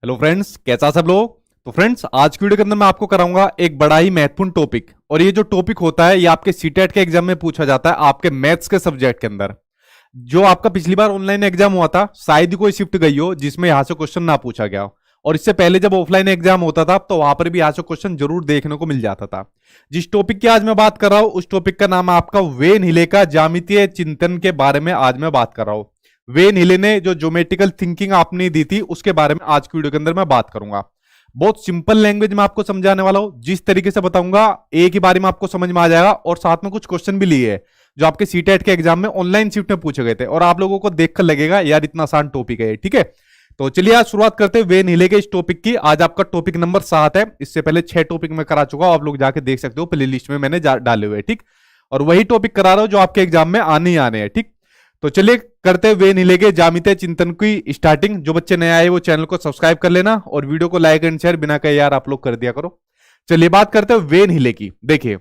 Hello friends, कैसा सब लोग। तो फ्रेंड्स, आज की वीडियो के अंदर मैं आपको कराऊंगा एक बड़ा ही महत्वपूर्ण टॉपिक। और ये जो टॉपिक होता है ये आपके सीटेट के एग्जाम में पूछा जाता है, आपके मैथ्स के सब्जेक्ट के अंदर। जो आपका पिछली बार ऑनलाइन एग्जाम हुआ था, शायद ही कोई शिफ्ट गई हो जिसमें यहां से क्वेश्चन ना पूछा गया हो। और इससे पहले जब ऑफलाइन एग्जाम होता था तो वहां पर भी यहाँ से क्वेश्चन जरूर देखने को मिल जाता था। जिस टॉपिक की आज मैं बात कर रहा हूं उस टॉपिक का नाम है आपका वेन हिले का ज्यामितीय चिंतन के बारे में आज मैं बात कर रहा हूं। वेन हिले ने जो ज्योमेट्रिकल थिंकिंग आपने दी थी उसके बारे में आज की वीडियो के अंदर मैं बात करूंगा। बहुत सिंपल लैंग्वेज में आपको समझाने वाला हूं। जिस तरीके से बताऊंगा एक ही बारे में आपको समझ में आ जाएगा। और साथ में कुछ क्वेश्चन भी लिए है जो आपके सीटेट के एग्जाम में ऑनलाइन शिफ्ट में पूछे गए थे और आप लोगों को देखकर लगेगा यार इतना आसान टॉपिक है। ठीक है, तो चलिए आज शुरुआत करते हैं वेन हिले के इस टॉपिक की। आज आपका टॉपिक नंबर 7 है। इससे पहले 6 टॉपिक मैं करा चुका हूं, आप लोग जाके देख सकते हो, प्ले लिस्ट में मैंने डाले हुए। ठीक, और वही टॉपिक करा रहा हूं जो आपके एग्जाम में आने ही आने हैं। ठीक, तो चलिए करते हैं वेन हिले के ज्यामितीय चिंतन की स्टार्टिंग। जो बच्चे नए आए वो चैनल को सब्सक्राइब कर लेना और वीडियो को लाइक एंड शेयर बिना कहे यार आप लोग कर दिया करो। चलिए बात करते हैं वेन हिले की। देखिए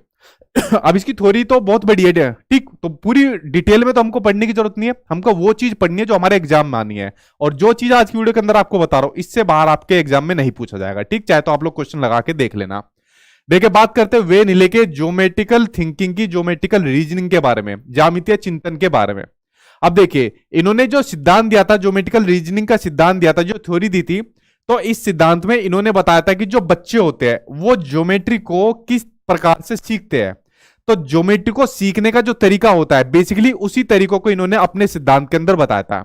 अब इसकी थ्योरी तो बहुत बड़ी है। ठीक, तो पूरी डिटेल में तो हमको पढ़ने की जरूरत नहीं है, हमको वो चीज पढ़नी है जो हमारे एग्जाम में आनी है। और जो चीज आज की वीडियो के अंदर आपको बता रहा हूं इससे बाहर आपके एग्जाम में नहीं पूछा जाएगा। ठीक, चाहे तो आप लोग क्वेश्चन लगा के देख लेना। देखिए बात करते हैं वेन हिले के ज्योमेट्रिकल थिंकिंग की, ज्योमेट्रिकल रीजनिंग के बारे में, ज्यामितीय चिंतन के बारे में। अब देखिए इन्होंने जो सिद्धांत दिया था, ज्योमेट्रिकल रीजनिंग का सिद्धांत दिया था, जो थ्योरी दी थी, तो इस सिद्धांत में इन्होंने बताया था कि जो बच्चे होते हैं वो ज्योमेट्री को किस प्रकार से सीखते हैं। तो ज्योमेट्री को सीखने का जो तरीका होता है बेसिकली उसी तरीकों को इन्होंने अपने सिद्धांत के अंदर बताया था।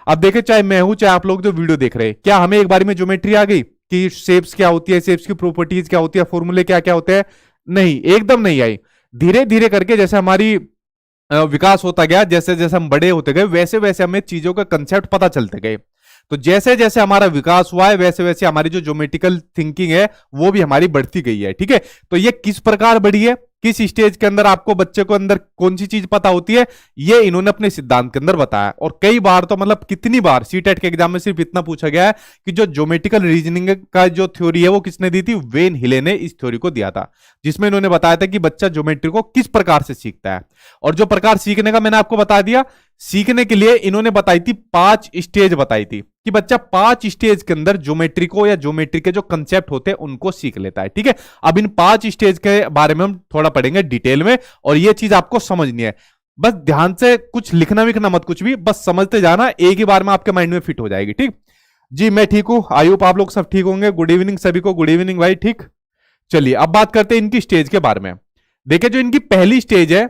अब देखिए चाहे मैं हूं चाहे आप लोग जो वीडियो देख रहे हैं, क्या हमें एक बार में ज्योमेट्री आ गई कि शेप्स क्या होती है, शेप्स की प्रॉपर्टीज क्या होती है, फॉर्मूले क्या क्या होते हैं? नहीं, एकदम नहीं आई। धीरे धीरे करके जैसे हमारी विकास होता गया, जैसे जैसे हम बड़े होते गए वैसे वैसे हमें चीजों का कंसेप्ट पता चलते गए। तो जैसे जैसे हमारा विकास हुआ है वैसे वैसे हमारी जो ज्योमेट्रिकल थिंकिंग है वो भी हमारी बढ़ती गई है। ठीक है, तो ये किस प्रकार बढ़ी है, किस स्टेज के अंदर आपको बच्चे को अंदर कौन सी चीज पता होती है, ये इन्होंने अपने सिद्धांत के अंदर बताया। और कई बार तो मतलब कितनी बार सीटेट के एग्जाम में सिर्फ इतना पूछा गया है कि जो ज्योमेट्रिकल रीजनिंग का जो थ्योरी है वो किसने दी थी? वेन हिले ने इस थ्योरी को दिया था, जिसमें इन्होंने बताया था कि बच्चा ज्योमेट्री को किस प्रकार से सीखता है। और जो प्रकार सीखने का मैंने आपको बता दिया, सीखने के लिए इन्होंने बताई थी 5 स्टेज बताई थी कि बच्चा 5 स्टेज के अंदर ज्योमेट्री को या ज्योमेट्री के जो कंसेप्ट होते हैं उनको सीख लेता है। ठीक है, अब इन 5 स्टेज के बारे में हम थोड़ा पढ़ेंगे डिटेल में और ये चीज आपको समझनी है। बस ध्यान से कुछ लिखना विखना मत, कुछ भी बस समझते जाना, एक ही बार में आपके माइंड में फिट हो जाएगी। ठीक जी, मैं ठीक हूं, आई होप आप लोग सब ठीक होंगे। गुड इवनिंग सभी को, गुड इवनिंग भाई। ठीक, चलिए अब बात करते हैं इनकी स्टेज के बारे में। देखिए जो इनकी पहली स्टेज है,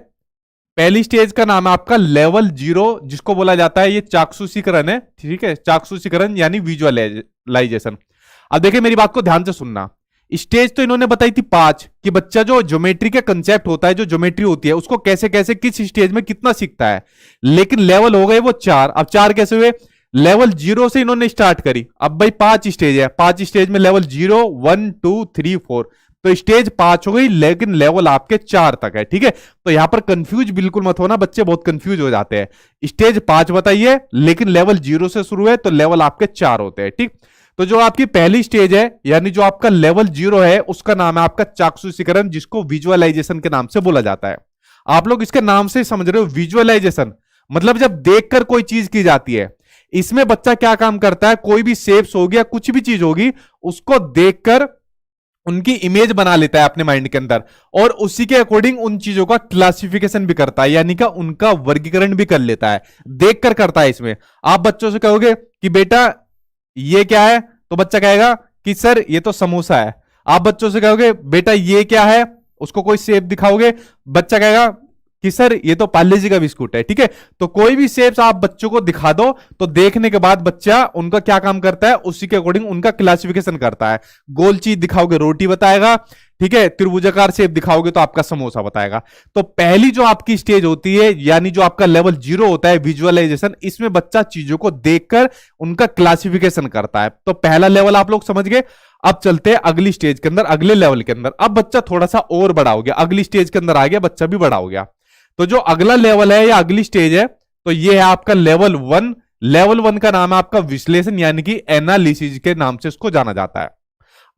पहली स्टेज का नाम है आपका लेवल 0, जिसको बोला जाता है ये चाक्षुषीकरण है। ठीक है, चाक्षुषीकरण यानी विजुअलाइजेशन। अब देखिए मेरी बात को ध्यान से सुनना। स्टेज तो इन्होंने बताई थी 5 कि बच्चा जो ज्योमेट्री का कंसेप्ट होता है, जो ज्योमेट्री होती है उसको कैसे कैसे किस स्टेज में कितना सीखता है। लेकिन लेवल हो गए वो 4। अब 4 कैसे हुए? लेवल 0 से इन्होंने स्टार्ट करी। अब भाई 5 स्टेज है, 5 स्टेज में लेवल 0 1 2 3 4, तो स्टेज 5 हो गई लेकिन लेवल आपके 4 तक है। ठीक है, तो यहां पर कंफ्यूज बिल्कुल मत होना, बच्चे बहुत कंफ्यूज हो जाते हैं। स्टेज 5 बताइए लेकिन लेवल 0 से शुरू है तो लेवल आपके 4 होते हैं। ठीक, तो जो आपकी पहली स्टेज है यानी जो आपका लेवल 0 है उसका नाम है आपका चाक्षुषीकरण, जिसको विजुअलाइजेशन के नाम से बोला जाता है। आप लोग इसके नाम से समझ रहे हो, विजुअलाइजेशन मतलब जब देखकर कोई चीज की जाती है। इसमें बच्चा क्या काम करता है, कोई भी शेप्स हो गया, कुछ भी चीज होगी, उसको देखकर उनकी इमेज बना लेता है अपने माइंड के अंदर और उसी के अकॉर्डिंग उन चीजों का क्लासिफिकेशन भी करता है, यानी कि उनका वर्गीकरण भी कर लेता है, देखकर करता है। इसमें आप बच्चों से कहोगे कि बेटा ये क्या है, तो बच्चा कहेगा कि सर ये तो समोसा है। आप बच्चों से कहोगे बेटा ये क्या है, उसको कोई शेप दिखाओगे, बच्चा कहेगा कि सर ये तो पार्ले जी का बिस्कुट है। ठीक है, तो कोई भी शेप्स आप बच्चों को दिखा दो तो देखने के बाद बच्चा उनका क्या काम करता है, उसी के अकॉर्डिंग उनका क्लासिफिकेशन करता है। गोल चीज दिखाओगे रोटी बताएगा, ठीक है, त्रिभुजाकार शेप दिखाओगे तो आपका समोसा बताएगा। तो पहली जो आपकी स्टेज होती है यानी जो आपका लेवल 0 होता है विजुअलाइजेशन, इसमें बच्चा चीजों को देखकर उनका क्लासिफिकेशन करता है। तो पहला लेवल आप लोग समझ गए। अब चलते हैं अगली स्टेज के अंदर, अगले लेवल के अंदर। अब बच्चा थोड़ा सा और बड़ा हो गया, अगली स्टेज के अंदर आ गया, बच्चा भी बड़ा हो गया। तो जो अगला लेवल है या अगली स्टेज है तो ये है आपका लेवल 1। लेवल 1 का नाम है आपका विश्लेषण यानी कि एनालिसिस के नाम से इसको जाना जाता है।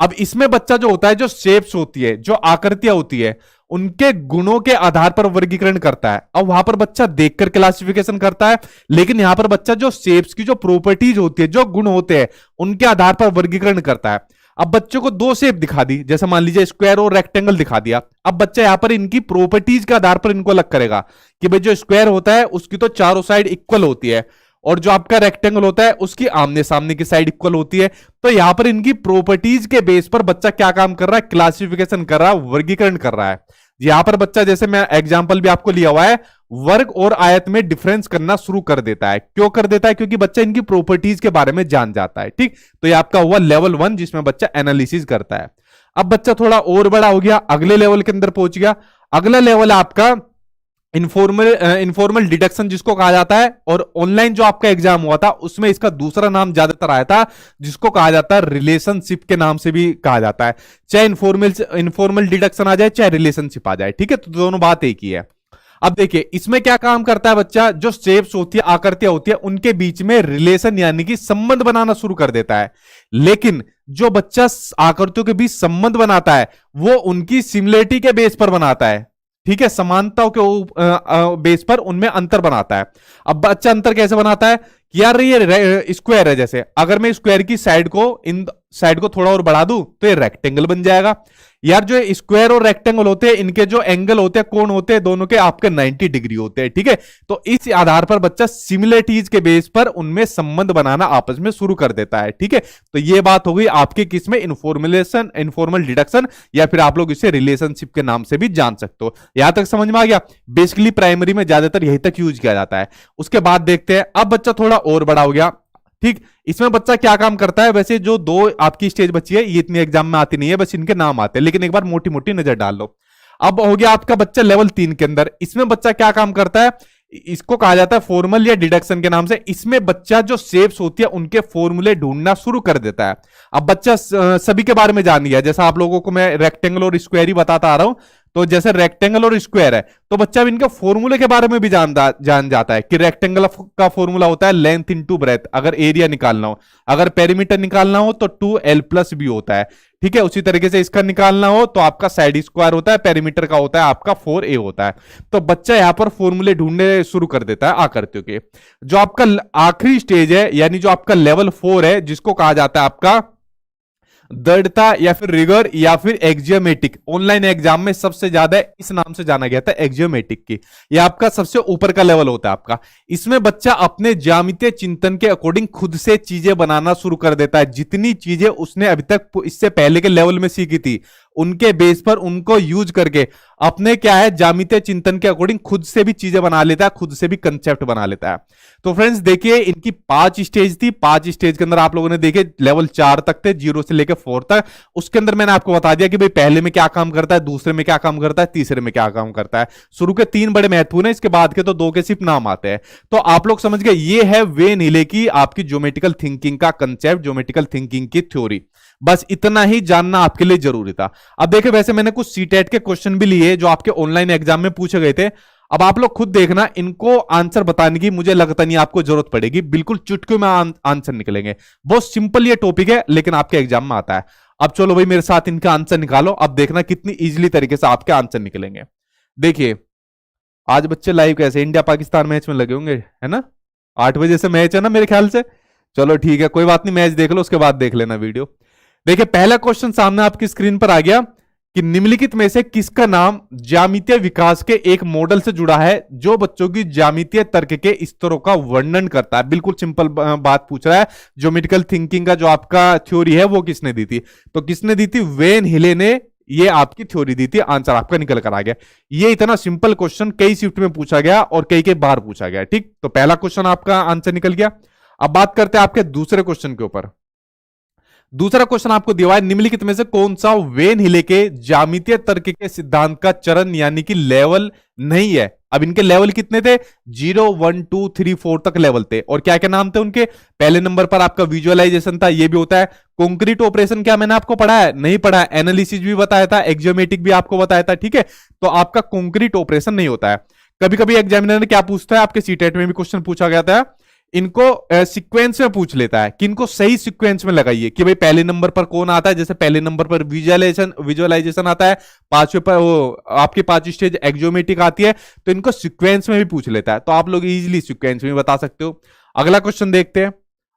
अब इसमें बच्चा जो होता है, जो शेप्स होती है, जो आकृतियां होती है, उनके गुणों के आधार पर वर्गीकरण करता है। अब वहां पर बच्चा देखकर क्लासिफिकेशन करता है, लेकिन यहां पर बच्चा जो शेप्स की जो प्रॉपर्टीज होती है, जो गुण होते हैं, उनके आधार पर वर्गीकरण करता है। अब बच्चों को दो शेप दिखा दी, जैसे मान लीजिए स्क्वायर और रेक्टेंगल दिखा दिया। अब बच्चा यहां पर इनकी प्रॉपर्टीज के आधार पर इनको अलग करेगा कि भाई जो स्क्वायर होता है उसकी तो चारों साइड इक्वल होती है, और जो आपका रेक्टेंगल होता है उसकी आमने सामने की साइड इक्वल होती है। तो यहां पर इनकी प्रॉपर्टीज के बेस पर बच्चा क्या काम कर रहा है, क्लासिफिकेशन कर रहा है, वर्गीकरण कर रहा है। यहां पर बच्चा, जैसे मैं एग्जांपल भी आपको लिया हुआ है, वर्ग और आयत में डिफरेंस करना शुरू कर देता है। क्यों कर देता है? क्योंकि बच्चा इनकी प्रॉपर्टीज के बारे में जान जाता है। ठीक, तो ये आपका हुआ लेवल 1, जिसमें बच्चा एनालिसिस करता है। अब बच्चा थोड़ा और बड़ा हो गया, अगले लेवल के अंदर पहुंच गया। अगला लेवल आपका इनफॉर्मल डिडक्शन जिसको कहा जाता है, और ऑनलाइन जो आपका एग्जाम हुआ था उसमें इसका दूसरा नाम ज्यादातर आया था, जिसको कहा जाता है रिलेशनशिप के नाम से भी कहा जाता है। चाहे इनफॉर्मल डिडक्शन आ जाए, चाहे रिलेशनशिप आ जाए, ठीक है, तो दोनों बात एक ही है। अब देखिए इसमें क्या काम करता है बच्चा, जो शेप्स होती है, आकृतियां होती है, उनके बीच में रिलेशन यानी कि संबंध बनाना शुरू कर देता है। लेकिन जो बच्चा आकृतियों के बीच संबंध बनाता है वो उनकी सिमिलरिटी के बेस पर बनाता है। ठीक है, समानताओं के बेस पर उनमें अंतर बनाता है। अब बच्चा अंतर कैसे बनाता है कि यार ये स्क्वायर है, जैसे अगर मैं स्क्वायर की साइड को, इन साइड को थोड़ा और बढ़ा दूं तो ये रेक्टेंगल बन जाएगा। यार जो स्क्वायर और रेक्टेंगल होते हैं, इनके जो एंगल होते हैं, कोण होते हैं, दोनों के आपके 90 डिग्री होते हैं। ठीक है, तो इस आधार पर बच्चा सिमिलरिटीज के बेस पर उनमें संबंध बनाना आपस में शुरू कर देता है। ठीक है, तो ये बात हो गई आपके किसमें, इनफॉर्मल डिडक्शन, या फिर आप लोग इसे रिलेशनशिप के नाम से भी जान सकते हो। यहां तक समझ में आ गया? बेसिकली प्राइमरी में ज्यादातर यही तक यूज किया जाता है। उसके बाद देखते हैं, अब बच्चा थोड़ा और बड़ा हो गया। ठीक, इसमें बच्चा क्या काम करता है, वैसे जो दो आपकी स्टेज बची है ये इतनी एग्जाम में आती नहीं है, बस इनके नाम आते हैं, लेकिन एक बार मोटी मोटी नजर डाल लो। अब हो गया आपका बच्चा लेवल 3 के अंदर। इसमें बच्चा क्या काम करता है, इसको कहा जाता है फॉर्मल या डिडक्शन के नाम से। इसमें बच्चा जो शेप्स होती है उनके फॉर्मूले ढूंढना शुरू कर देता है। अब बच्चा सभी के बारे में जान गया, जैसा आप लोगों को मैं रेक्टेंगल और स्क्वायर ही बताता आ रहा हूं, तो जैसे रेक्टेंगल और स्क्वायर है तो बच्चा अब इनके फॉर्मूले के बारे में भी जान जाता है कि रेक्टेंगल का फॉर्मूला होता है लेंथ इनटू ब्रेथ, अगर एरिया निकालना हो। अगर पेरीमीटर निकालना हो तो 2l+b होता है। ठीक है, उसी तरीके से इसका निकालना हो तो आपका साइड स्क्वायर होता है, पेरीमीटर का होता है आपका 4a होता है। तो बच्चा यहां पर फॉर्मूले ढूंढने शुरू कर देता है आकृतियों के। जो आपका आखिरी स्टेज है, यानी जो आपका लेवल 4 है, जिसको कहा जाता है आपका दृढ़ता या फिर रिगर या फिर एक्जियोमेटिक। ऑनलाइन एग्जाम में सबसे ज्यादा इस नाम से जाना गया था, एक्जियोमेटिक की। यह आपका सबसे ऊपर का लेवल होता है आपका। इसमें बच्चा अपने ज्यामितीय चिंतन के अकॉर्डिंग खुद से चीजें बनाना शुरू कर देता है। जितनी चीजें उसने अभी तक इससे पहले के लेवल में सीखी थी, उनके बेस पर उनको यूज करके अपने क्या है, ज्यामितीय चिंतन के अकॉर्डिंग खुद से भी चीजें बना लेता है, खुद से भी कंसेप्ट बना लेता है। तो फ्रेंड्स देखिए, इनकी 5 स्टेज थी। 5 स्टेज के अंदर आप लोगों ने देखे लेवल 4 तक थे, 0 से लेकर 4 तक। उसके अंदर मैंने आपको बता दिया कि भाई पहले में क्या काम करता है, दूसरे में क्या काम करता है, तीसरे में क्या काम करता है। शुरू के 3 बड़े महत्वपूर्ण है, इसके बाद के तो 2 के सिर्फ नाम आते हैं। तो आप लोग समझ गए, ये है वेन हिले की आपकी ज्योमेट्रिकल थिंकिंग का कंसेप्ट, ज्योमेट्रिकल थिंकिंग की थ्योरी। बस इतना ही जानना आपके लिए जरूरी था। अब देखिए, वैसे मैंने कुछ सीटेट के क्वेश्चन भी लिए जो आपके ऑनलाइन एग्जाम में पूछे गए थे। अब आप लोग खुद देखना, इनको आंसर बताने की मुझे लगता नहीं आपको जरूरत पड़ेगी, बिल्कुल चुटकियों में आंसर निकलेंगे। बहुत सिंपल ये टॉपिक है, लेकिन आपके एग्जाम में आता है। अब चलो भाई मेरे साथ इनका आंसर निकालो। अब देखना कितनी इजीली तरीके से आपके आंसर निकलेंगे। देखिए, आज बच्चे लाइव कैसे इंडिया पाकिस्तान मैच में लगे होंगे, है ना? 8 बजे से मैच है ना मेरे ख्याल से। चलो ठीक है, कोई बात नहीं, मैच देख लो, उसके बाद देख लेना वीडियो। देखिए, पहला क्वेश्चन सामने आपकी स्क्रीन पर आ गया कि निम्नलिखित में से किसका नाम ज्यामितीय विकास के एक मॉडल से जुड़ा है जो बच्चों की ज्यामितीय तर्क के स्तरों का वर्णन करता है। बिल्कुल सिंपल बात पूछ रहा है। ज्योमेट्रिकल थिंकिंग का जो आपका थ्योरी है वो किसने दी थी? तो किसने दी थी? वेन हिले ने ये आपकी थ्योरी दी थी। आंसर आपका निकल कर आ गया। ये इतना सिंपल क्वेश्चन कई शिफ्ट में पूछा गया और कई के बार पूछा गया। ठीक, तो पहला क्वेश्चन आपका आंसर निकल गया। अब बात करते हैं आपके दूसरे क्वेश्चन के ऊपर। दूसरा क्वेश्चन आपको दिया है, निम्नलिखित में से कौन सा वेन हिले के ज्यामितीय तर्क के सिद्धांत का चरण यानी कि लेवल नहीं है? अब इनके लेवल कितने थे? 0, 1, 2, 3, 4 तक लेवल थे। और क्या क्या नाम थे उनके? पहले नंबर पर आपका विजुअलाइजेशन था, ये भी होता है। कॉन्क्रीट ऑपरेशन क्या मैंने आपको पढ़ा है? नहीं पढ़ा है। एनालिसिस भी बताया था, एक्जियोमेटिक भी आपको बताया था। ठीक है, तो आपका कॉन्क्रीट ऑपरेशन नहीं होता है। कभी कभी एग्जामिनर ने क्या पूछता है, आपके सीटेट में भी क्वेश्चन पूछा गया था, इनको सीक्वेंस में पूछ लेता है कि इनको सही सीक्वेंस में लगाइए कि भाई पहले नंबर पर कौन आता है। जैसे पहले नंबर पर विजुअलाइजेशन आता है, पांचवे पर वो आपकी पांचवी स्टेज एक्सोमेट्रिक आती है, तो इनको सीक्वेंस में भी पूछ लेता है। तो आप लोग इजीली सीक्वेंस में बता सकते हो। अगला क्वेश्चन देखते हैं।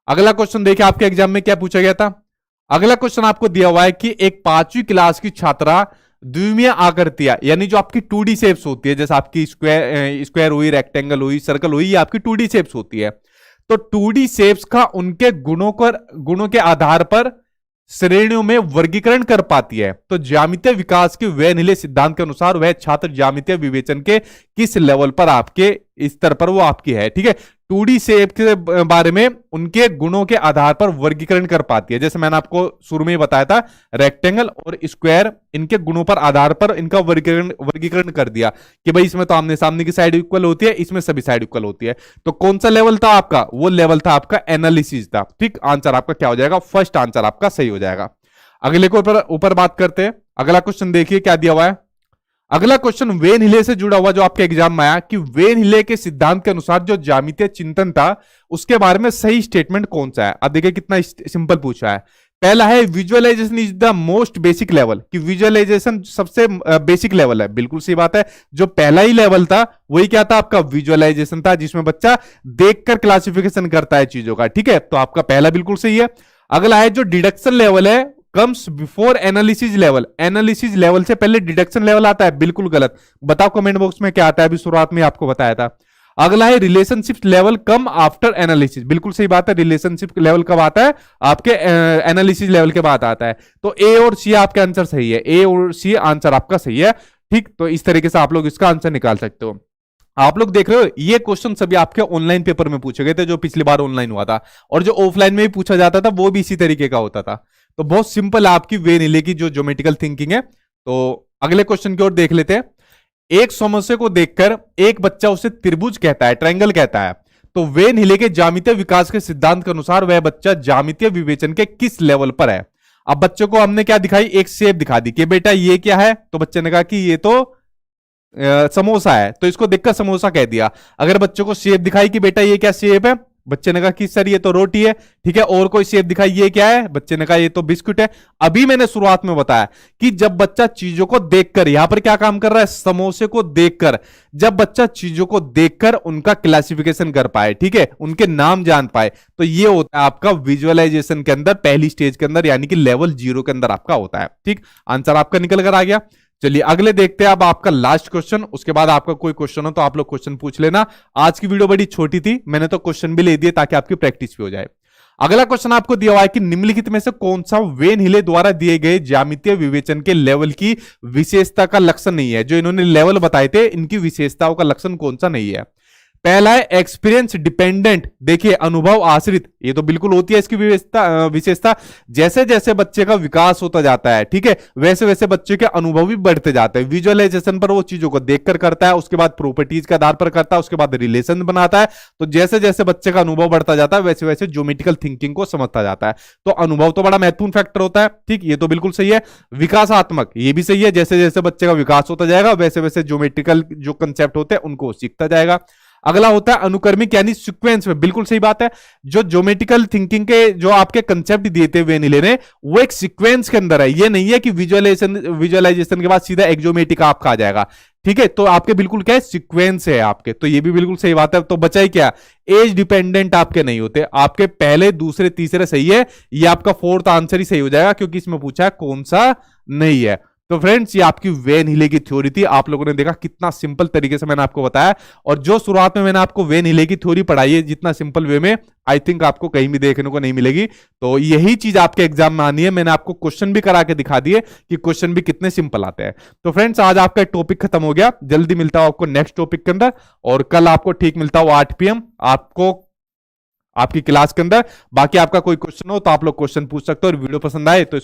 अगला क्वेश्चन देखिए आपके एग्जाम में क्या पूछा गया था। अगला क्वेश्चन आपको दिया हुआ है कि एक पांचवी क्लास की छात्रा द्विमीय आकृतियां, यानी जो आपकी 2D शेप्स होती है, जैसे आपकी स्क्वायर हुई, रेक्टेंगल हुई, सर्कल हुई, ये आपकी 2D शेप्स होती है। तो 2D शेप्स का उनके गुणों के आधार पर श्रेणियों में वर्गीकरण कर पाती है। तो ज्यामितीय विकास के वेनिले सिद्धांत के अनुसार वह छात्र ज्यामितीय विवेचन के किस लेवल पर, आपके स्तर पर वो आपकी है। ठीक है, 2D शेप के बारे में उनके गुणों के आधार पर वर्गीकरण कर पाती है। जैसे मैंने आपको शुरू में ही बताया था, रेक्टेंगल और स्क्वायर, इनके गुणों पर आधार पर इनका वर्गीकरण कर दिया कि भाई इसमें तो आमने सामने की साइड इक्वल होती है, इसमें सभी साइड इक्वल होती है। तो कौन सा लेवल था आपका? वो लेवल था आपका एनालिसिस था। ठीक, आंसर आपका क्या हो जाएगा? फर्स्ट आंसर आपका सही हो जाएगा। अगले को ऊपर बात करते हैं। अगला क्वेश्चन देखिए क्या दिया हुआ है। अगला क्वेश्चन वेन हिले से जुड़ा हुआ, जो आपके एग्जाम में आया कि वेन हिले के सिद्धांत के अनुसार जो ज्यामितीय चिंतन था उसके बारे में सही स्टेटमेंट कौन सा है। अब देखिए कितना सिंपल पूछा है। पहला है visualisation is the most basic level, कि विजुअलाइजेशन सबसे बेसिक लेवल है। बिल्कुल सही बात है। जो पहला ही लेवल था वही क्या था? आपका विजुअलाइजेशन था, जिसमें बच्चा देखकर क्लासिफिकेशन करता है चीजों का। ठीक है, तो आपका पहला बिल्कुल सही है। अगला है जो डिडक्शन लेवल है, comes before analysis level. Analysis level से पहले डिडक्शन लेवल आता है। बिल्कुल गलत। बताओ कमेंट बॉक्स में क्या आता है, अभी शुरुआत में आपको बताया था। अगला है relationship level come after analysis. बिल्कुल सही बात है। रिलेशनशिप लेवल कब आता है? आपके एनालिसिस लेवल के बाद आता है। तो ए और सी आपका आंसर सही है। ए और सी आंसर आपका सही है। ठीक, तो इस तरीके से आप लोग इसका आंसर निकाल सकते हो। आप लोग देख रहे हो, ये क्वेश्चन सभी आपके ऑनलाइन पेपर में पूछे गए थे, जो पिछली बार ऑनलाइन हुआ था, और जो ऑफलाइन में भी पूछा जाता था वो भी इसी तरीके का होता था। तो बहुत सिंपल आपकी वेन हिले की जो ज्योमेट्रिकल थिंकिंग है। तो अगले क्वेश्चन की ओर देख लेते हैं। एक समस्या को देखकर एक बच्चा उसे त्रिभुज कहता है, ट्रायंगल कहता है। तो वेन हिले के ज्यामितीय विकास के सिद्धांत के अनुसार वह बच्चा ज्यामितीय विवेचन के किस लेवल पर है। अब बच्चों को हमने क्या दिखाई? एक शेप दिखा दी कि बेटा ये क्या है, तो बच्चे ने कहा कि ये तो समोसा है, तो इसको देखकर समोसा कह दिया। अगर बच्चों को शेप दिखाई कि बेटा ये क्या शेप है, बच्चे ने कहा कि सर ये तो रोटी है। ठीक है, और कोई शेप दिखाई, ये क्या है, बच्चे ने कहा ये तो बिस्कुट है। अभी मैंने शुरुआत में बताया कि जब बच्चा चीजों को देखकर, यहां पर क्या काम कर रहा है? समोसे को देखकर। जब बच्चा चीजों को देखकर उनका क्लासिफिकेशन कर पाए, ठीक है, उनके नाम जान पाए, तो ये होता है आपका विजुअलाइजेशन के अंदर पहली स्टेज के अंदर, यानी कि लेवल 0 के अंदर आपका होता है। ठीक, आंसर आपका निकल कर आ गया। चलिए अगले देखते हैं। अब आपका लास्ट क्वेश्चन, उसके बाद आपका कोई क्वेश्चन हो तो आप लोग क्वेश्चन पूछ लेना। आज की वीडियो बड़ी छोटी थी, मैंने तो क्वेश्चन भी ले दिए ताकि आपकी प्रैक्टिस भी हो जाए। अगला क्वेश्चन आपको दिया हुआ है कि निम्नलिखित में से कौन सा वेन हिले द्वारा दिए गए ज्यामितीय विवेचन के लेवल की विशेषता का लक्षण नहीं है। जो इन्होंने लेवल बताए थे, इनकी विशेषताओं का लक्षण कौन सा नहीं है। पहला है एक्सपीरियंस डिपेंडेंट। देखिए अनुभव आश्रित, ये तो बिल्कुल होती है इसकी विशेषता। जैसे जैसे बच्चे का विकास होता जाता है, ठीक है, वैसे वैसे बच्चे के अनुभव भी बढ़ते जाते हैं। विजुअलाइजेशन पर वो चीजों को देखकर करता है, उसके बाद प्रॉपर्टीज के आधार पर करता है, उसके बाद रिलेशन बनाता है। तो जैसे जैसे बच्चे का अनुभव बढ़ता जाता है वैसे वैसे ज्योमेट्रिकल थिंकिंग को समझता जाता है। तो अनुभव तो बड़ा महत्वपूर्ण फैक्टर होता है। ठीक, ये तो बिल्कुल सही है। विकासात्मक, ये भी सही है। जैसे जैसे बच्चे का विकास होता जाएगा वैसे वैसे ज्योमेट्रिकल जो कंसेप्ट होते हैं उनको सीखता जाएगा। अगला होता है अनुक्रमिक, यानी सीक्वेंस में। बिल्कुल सही बात है। जो ज्योमेट्रिकल थिंकिंग के जो आपके कंसेप्ट दिए थे वेन हिले ने, वो एक सीक्वेंस के अंदर है। ये नहीं है कि विजुअलाइजेशन के बाद सीधा एक्सोमेट्रिक आपका आ जाएगा। ठीक है, तो आपके बिल्कुल क्या है? सीक्वेंस है आपके। तो ये भी बिल्कुल सही बात है। तो बचा ही क्या? एज डिपेंडेंट आपके नहीं होते। आपके पहले, दूसरे, तीसरे सही है। ये आपका फोर्थ आंसर ही सही हो जाएगा, क्योंकि इसमें पूछा है कौन सा नहीं है। तो फ्रेंड्स, ये आपकी वेन हिले की थ्योरी थी। आप लोगों ने देखा कितना सिंपल तरीके से मैंने आपको बताया। और जो शुरुआत में मैंने आपको वेन हिले की थ्योरी पढ़ाई है जितना सिंपल वे में, आई थिंक आपको कहीं भी देखने को नहीं मिलेगी। तो यही चीज आपके एग्जाम में आनी है। मैंने आपको क्वेश्चन भी करा के दिखा दिए कि क्वेश्चन भी कितने सिंपल आते हैं। तो फ्रेंड्स, आज आपका टॉपिक खत्म हो गया। जल्दी मिलता हूं आपको नेक्स्ट टॉपिक के अंदर, और कल आपको ठीक मिलता हूं 8 PM आपको आपकी क्लास के अंदर। बाकी आपका कोई क्वेश्चन हो तो आप लोग क्वेश्चन पूछ सकते हो, और वीडियो पसंद आए तो